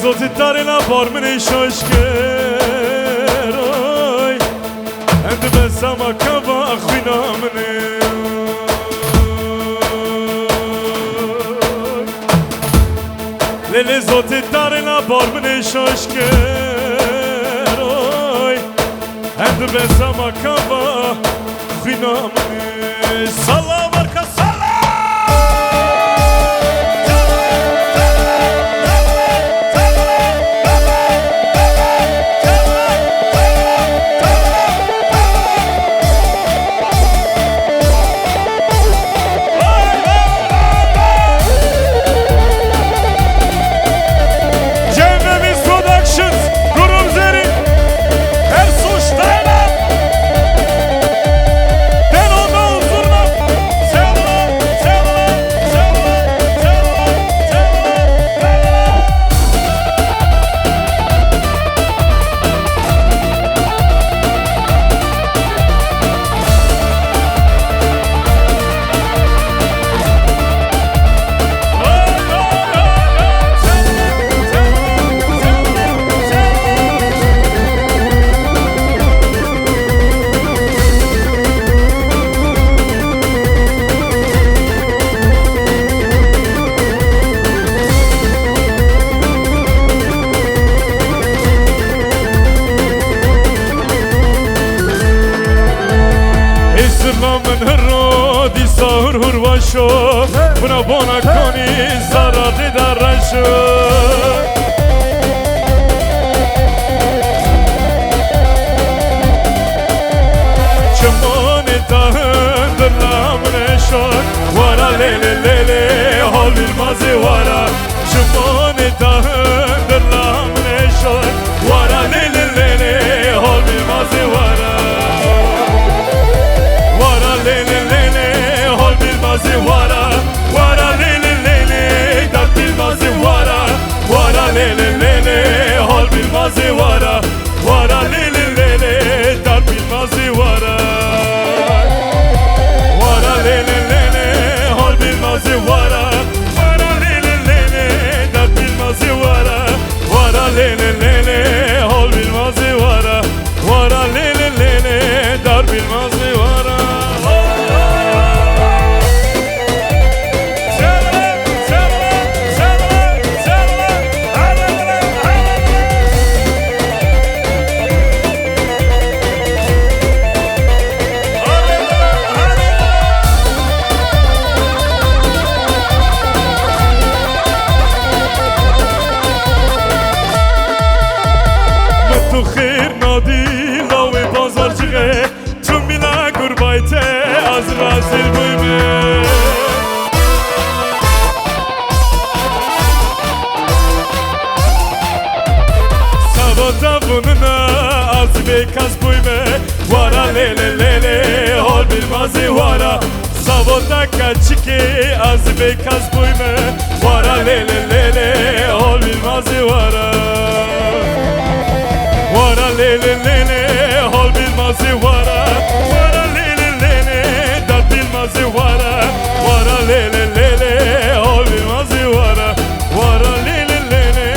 زوت دارنا بار من شاشكر عند بسما كبا أخوينا مني للي زوت دارنا بار من شاشكر عند بسما كبا أخوينا مني صلاة بركة من هرادی سهر هرواشو بنا بانا کنی زرادی درشو چمان دهن در لامنشان وارا لیلی لیلی حال بالمازی وارا چمان دهن در لامنشان وارا لیلی لیلی حال بالمازی وارا وارا وارا لیلی لیلی در بالمازی وارا وارا لیلی لیلی حال بالمازی وارا وارا لیلی لیلی در بالمازی وارا وارا لیلی لیلی حال بالمازی وارا وارا لیلی لیلی در بالمازی وارا وارا لیلی لیلی حال بالمازی وارا وارا لیلی لیلی در بالمازی وارا خیر نادی لاوی بازار چیه تو میلا گربایته از رازیل بویمه سوادا بوننا از بیکاس بویمه وارا لیلی لیلی حال بالمازی وارا سوادا کچیکی از بیکاس بویمه وارا لیلی لیلی حال بالمازی وارا وارا لیلی لیلی حال بالمازی وارا وارا لیلی لیلی در بالمازی وارا وارا لیلی لیلی حال بالمازی وارا وارا لیلی لیلی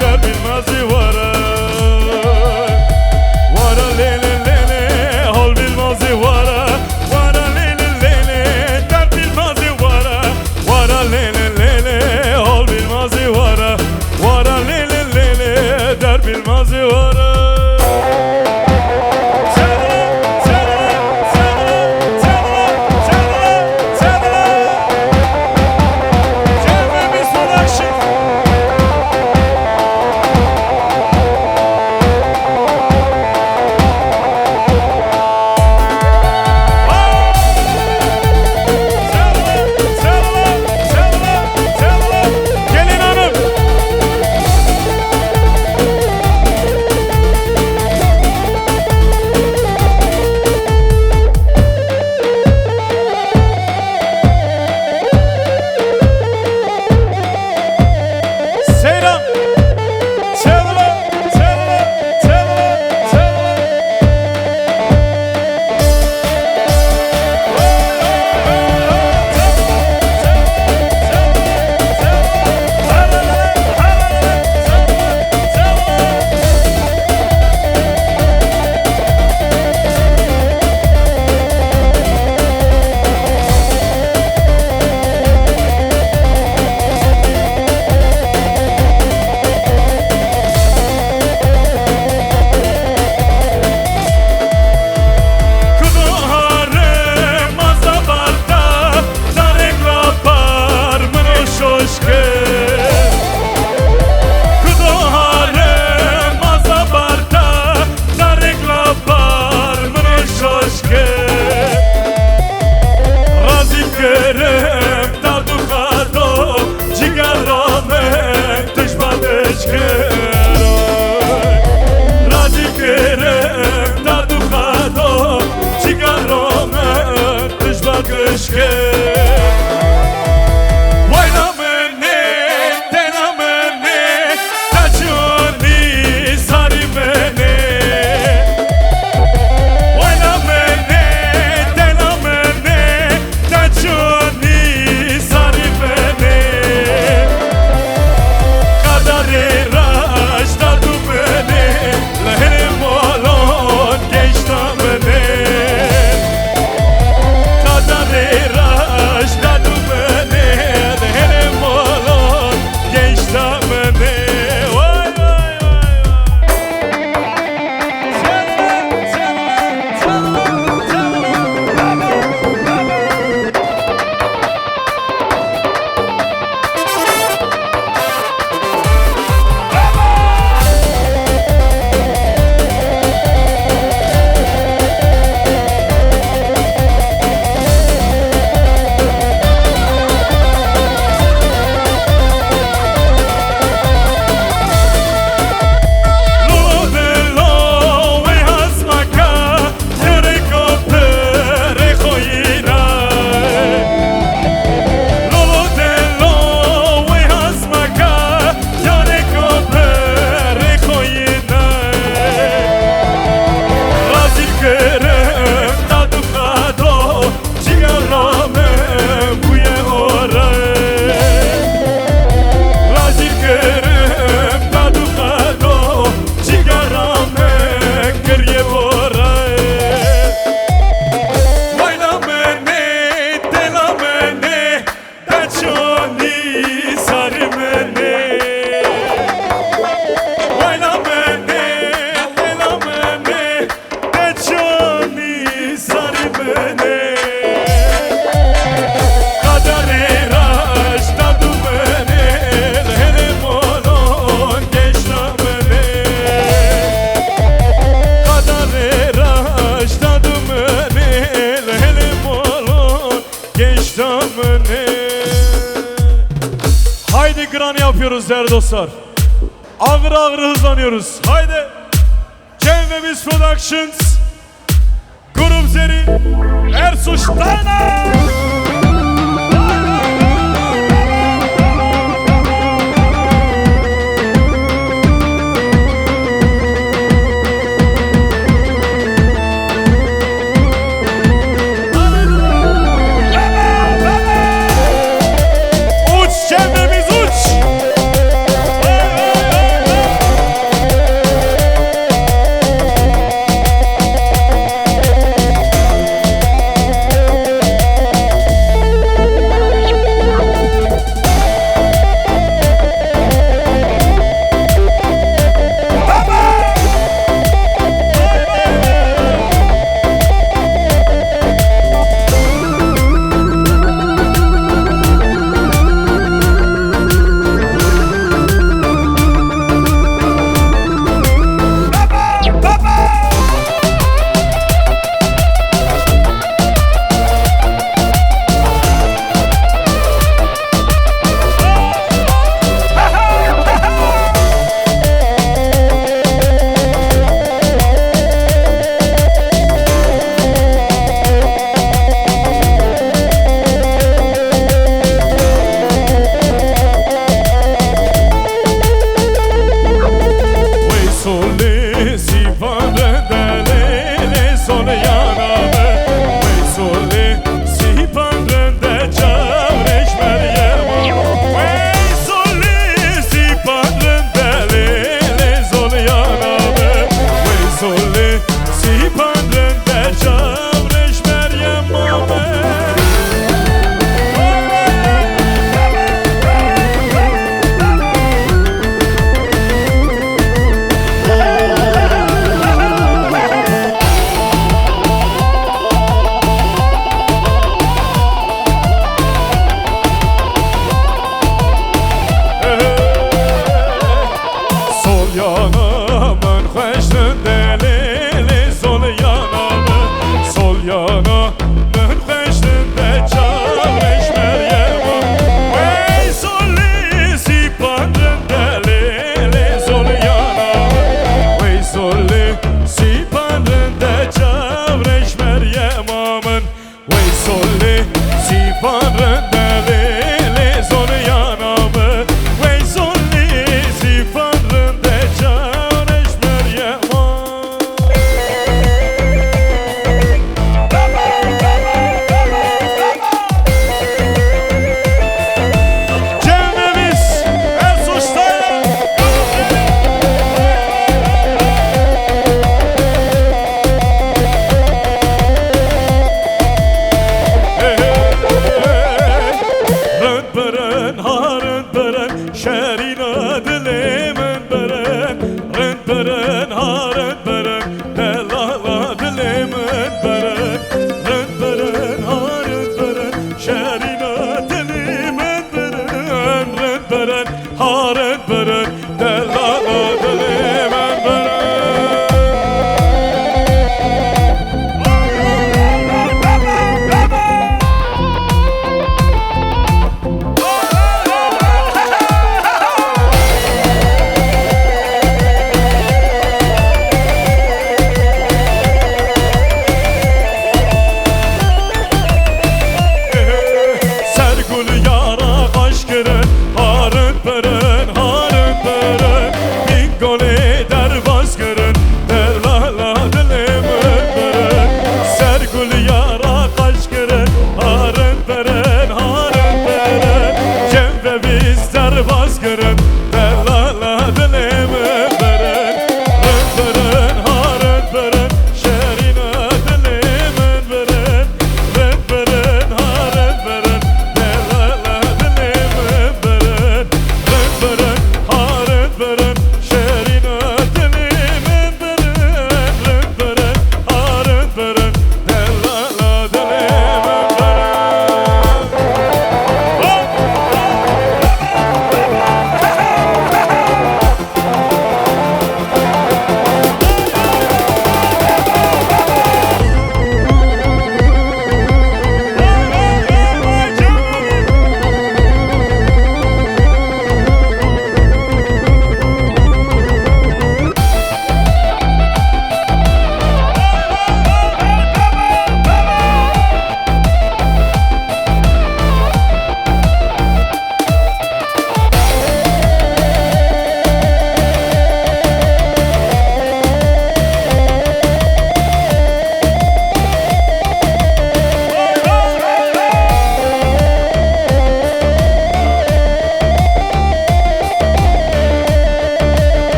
در بالمازی وارا وارا لیلی لیلی حال بالمازی وارا وارا لیلی لیلی در بالمازی وارا وارا لیلی لیلی حال بالمازی کرم در دو خدا جگرامه تشبادش کرم راضی کرم در دو خدا جگرامه تشبادش کرم Haydi gran yapıyoruz değerli dostlar. Ağır ağır hızlanıyoruz. Haydi. Cem ve Biz Productions, Grup Zeri, Ersuş Dana.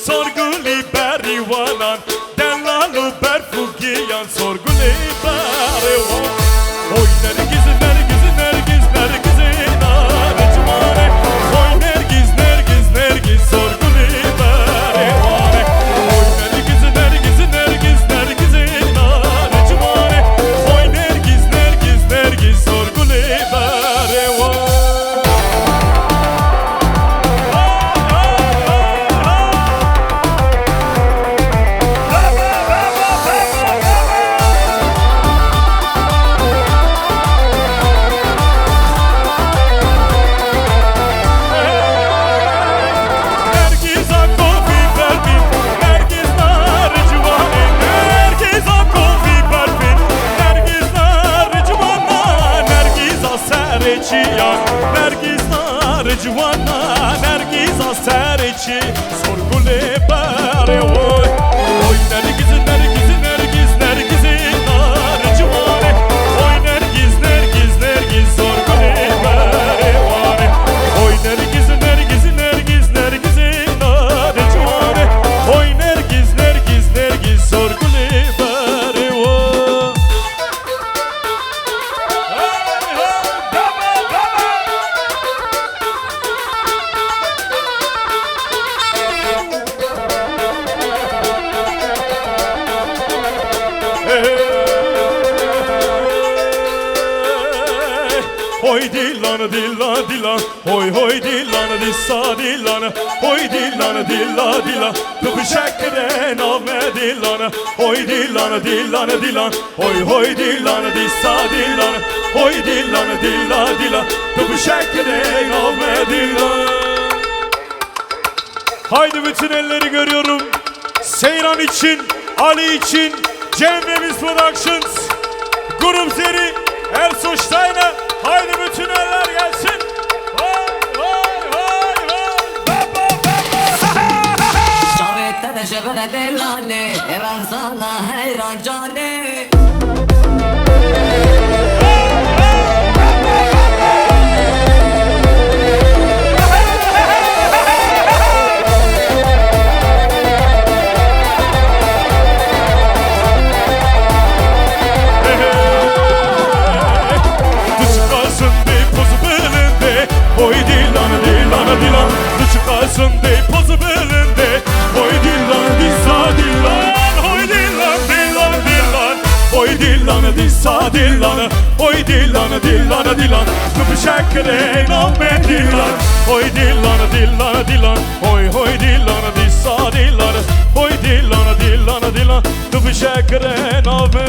sorguli berivanan Dellalu berfugiyan sorguli berivan Oy nergiz nergiz nergiz nergiz narcumane Oy nergiz nergiz nergiz sorguli berivan Oy nergiz nergiz nergiz nergiz narcumane Oy nergiz nergiz nergiz sorguli berivan Nergiz narcivana, nergiz aserici sorgule bari oy Oy nergiz nergiz nergiz nergiz narcivane Oy nergiz nergiz nergiz sorgule bari oy Oy nergiz nergiz nergiz nergiz narcivane Oy nergiz nergiz nergiz sorgule bari oy Hoy dillan dilla dilla Hoy hoy dillan dissa dillan Hoy dillan dilla dilla Tu şekre name dillan Hoy dillan dillan dillan Hoy hoy dillan dissa dillan Hoy dillan dilla dilla Tu şekre name dillan Haydi bütün elleri görüyorum Seyran için, Ali için Cem ve Biz Productions Grup Zeri Ersoy Steiner Haydi bütün eller gelsin Vay vay vay vay Baba baba Şavette de şevere delane Ben sana hayran cane Hoy dillan dillan dillan Du çıkarsın dey pozu belinde Hoy dillan dissa dillan Hoy dillan dillan dillan Hoy dillan dissa dillan Hoy dillan dillan dillan Du şekre name dillan Hoy dillan dillan dillan Hoy hoy dillan dissa dillan Hoy dillan dillan dillan Du şekre name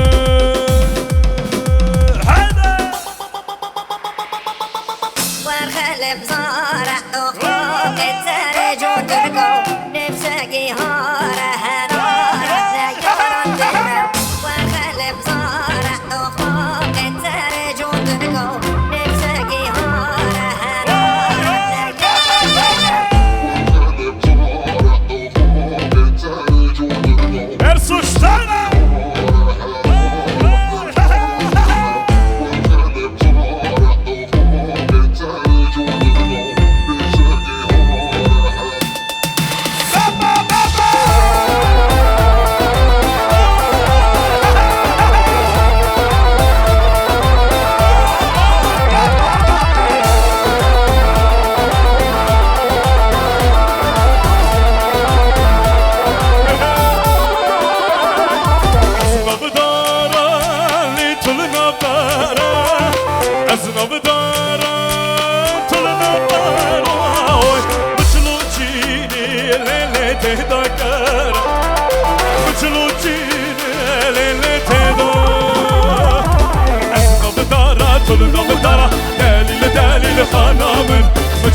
خلف زارع دخوك التارج وتركو نفسك هارة هنارة زيارة دمو وخلف زارع دخوك التارج وتركو نفسك هارة هنارة زيارة Ersoy Steiner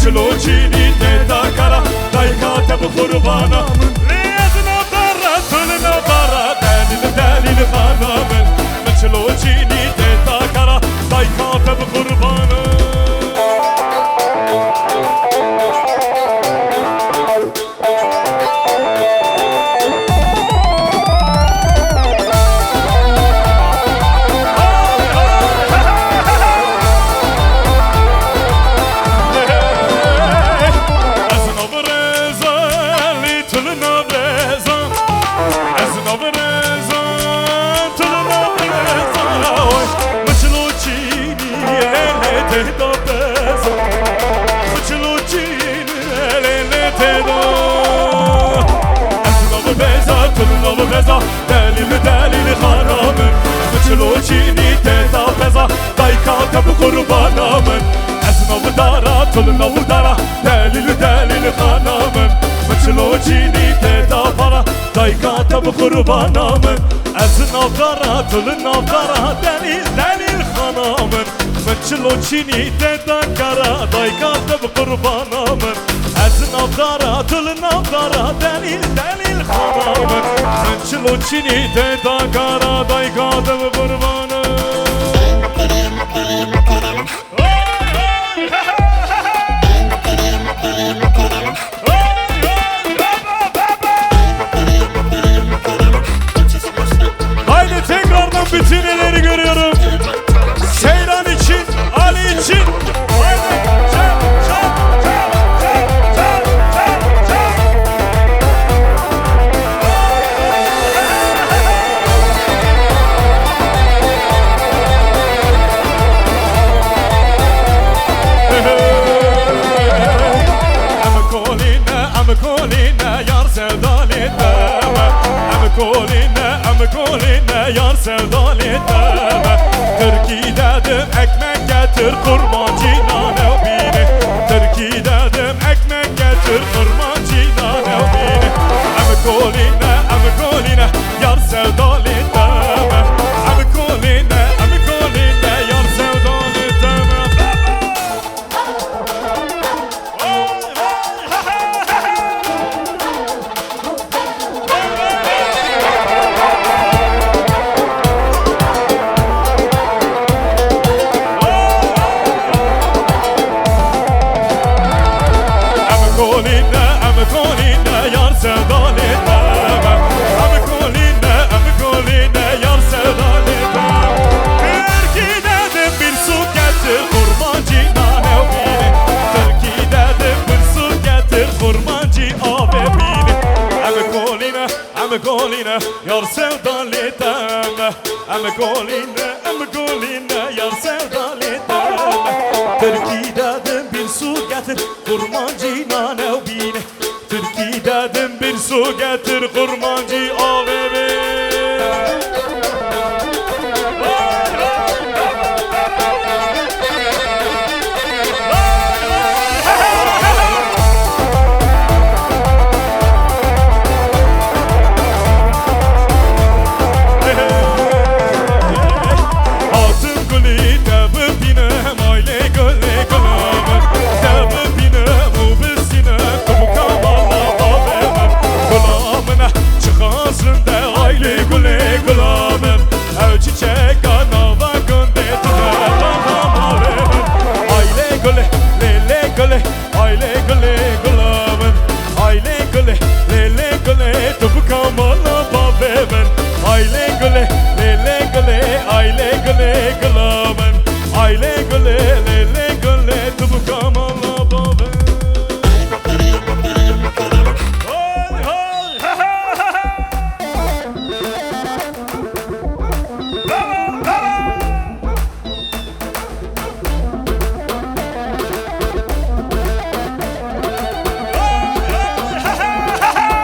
Çelocini de dakara Daykate bu kurbanamın Lezna dara tülna dara Delil delil hanamın Çelocini de dakara Daykate bu kurbanamın As an over as a little reza Ez nav reza Tulu nav reza Mıçlu çini ele tehda beza Mıçlu çini ele tehda Ez nav beza Tulu nav reza Delili delili haramın Mıçlu çini tehda beza Dayka tabi kurbanamın Ez nav dara Tulu nav dara Delili delili haramın Mıçlu çini tehda para Dayka tabi kurbanamın Ez navdara tülü navdara Delil delil hanamın Mıçlo çini tehda kara Dayka tabi kurbanamın Ez navdara tülü navdara Delil delil hanamın Mıçlo çini tehda kara Dayka tabi kurbanamın Haydi tekrardan bütün elleri görüyorum. Seyran için, Ali için. Haydi çal, çal, çal, çal, çal, çal, çal. Am koline, yar sevdaline. Am koline, yar sevdaline. Türkiye'dedim ekmek getir kurmancına nevbini. Türkiye'dedim ekmek getir kurmancına nevbini. Am koline, yar sevdaline. Am koline, yar sevdaline. Am koline, yar sevdaline. Am koline, yar sevdaline. Türkiye'dedim bir su getir kurmancına nevbini. Türkiye'dedim bir su getir kurmancı avebini. Am koline, yar sevdaline. Am koline, yar sevdaline. Türkiye'dedim bir su getir kurmancına nevbini. Türkiye'dedim bir su getir kurmancı avebini. Altın gülü devı binem aile göle gülümün. Devı binem ubisine kubu kamala avemem. Gülümüne çıkasın de aile güle gülümün. Ev çiçek anava gönde tünelam avemem. Aile güle lele güle aile güle gülümün. Aile güle lele güle kubu kamala avemem. Aile güle lele güle aile güle gülümün. Aile güle lele güle kubu kamala avemem. Hay hay ha ha ha ha. Bravo bravo. Hay hay ha ha ha ha.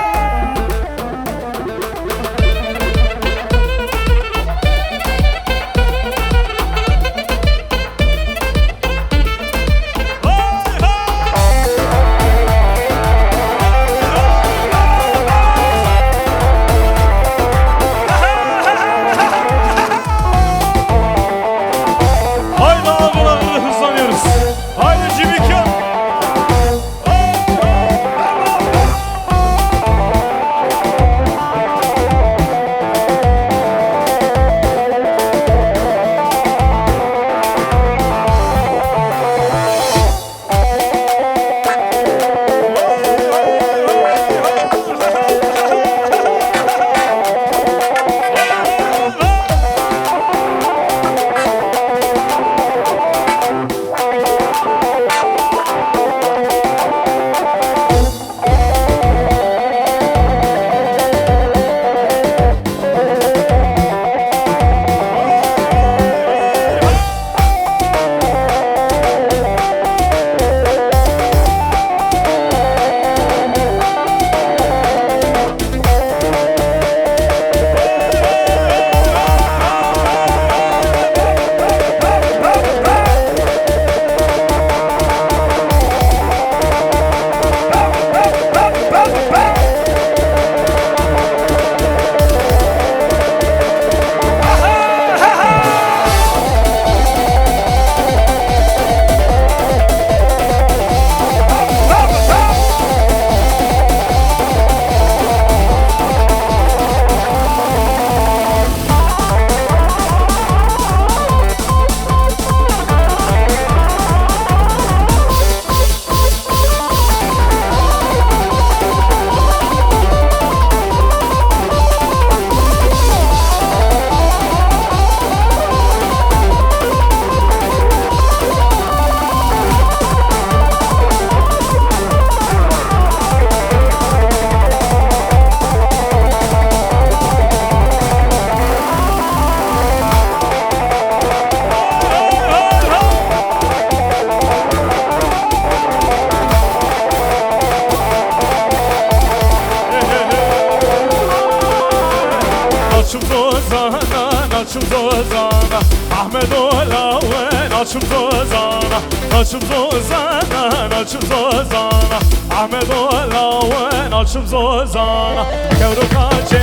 açım zozana, açım zozana Ahmet Olaven açım zozana, açım zozana, açım zozana Ahmet Olaven açım zozana Kevru kaçı